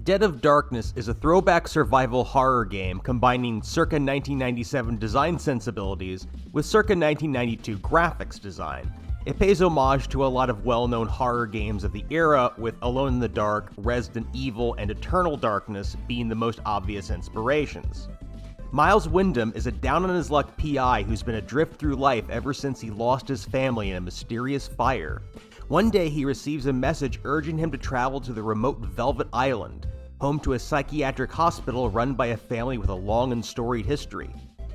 Dead of Darkness is a throwback survival horror game combining circa 1997 design sensibilities with circa 1992 graphics design. It pays homage to a lot of well-known horror games of the era, with Alone in the Dark, Resident Evil, and Eternal Darkness being the most obvious inspirations. Miles Wyndham is a down-on-his-luck PI who's been adrift through life ever since he lost his family in a mysterious fire. One day he receives a message urging him to travel to the remote Velvet Island, home to a psychiatric hospital run by a family with a long and storied history.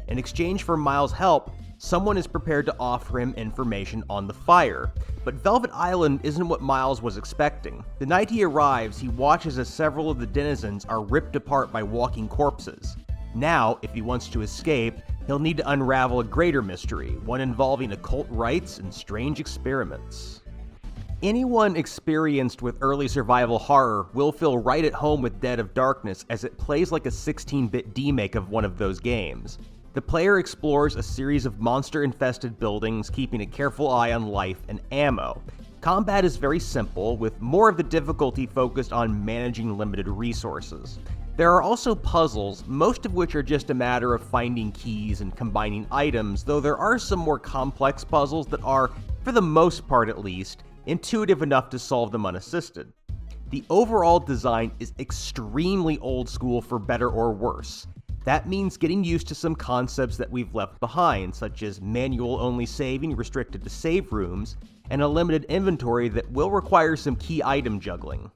In exchange for Miles' help, someone is prepared to offer him information on the fire. But Velvet Island isn't what Miles was expecting. The night he arrives, he watches as several of the denizens are ripped apart by walking corpses. Now, if he wants to escape, he'll need to unravel a greater mystery, one involving occult rites and strange experiments. Anyone experienced with early survival horror will feel right at home with Dead of Darkness, as it plays like a 16-bit demake of one of those games. The player explores a series of monster-infested buildings, keeping a careful eye on life and ammo. Combat is very simple, with more of the difficulty focused on managing limited resources. There are also puzzles, most of which are just a matter of finding keys and combining items, though there are some more complex puzzles that are, for the most part at least, intuitive enough to solve them unassisted. The overall design is extremely old school for better or worse. That means getting used to some concepts that we've left behind, such as manual-only saving restricted to save rooms, and a limited inventory that will require some key item juggling.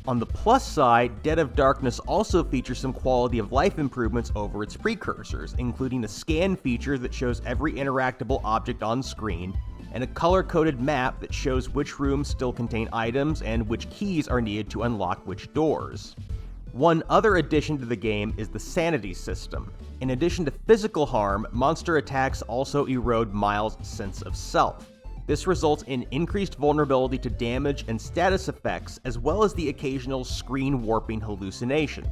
On the plus side, Dead of Darkness also features some quality of life improvements over its precursors, including a scan feature that shows every interactable object on screen, and a color-coded map that shows which rooms still contain items and which keys are needed to unlock which doors. One other addition to the game is the sanity system. In addition to physical harm, monster attacks also erode Miles' sense of self. This results in increased vulnerability to damage and status effects, as well as the occasional screen warping hallucination.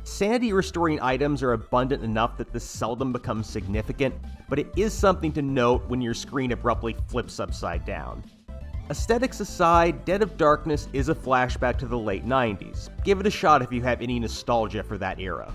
Sanity restoring items are abundant enough that this seldom becomes significant, but it is something to note when your screen abruptly flips upside down. Aesthetics aside, Dead of Darkness is a flashback to the late 90s. Give it a shot if you have any nostalgia for that era.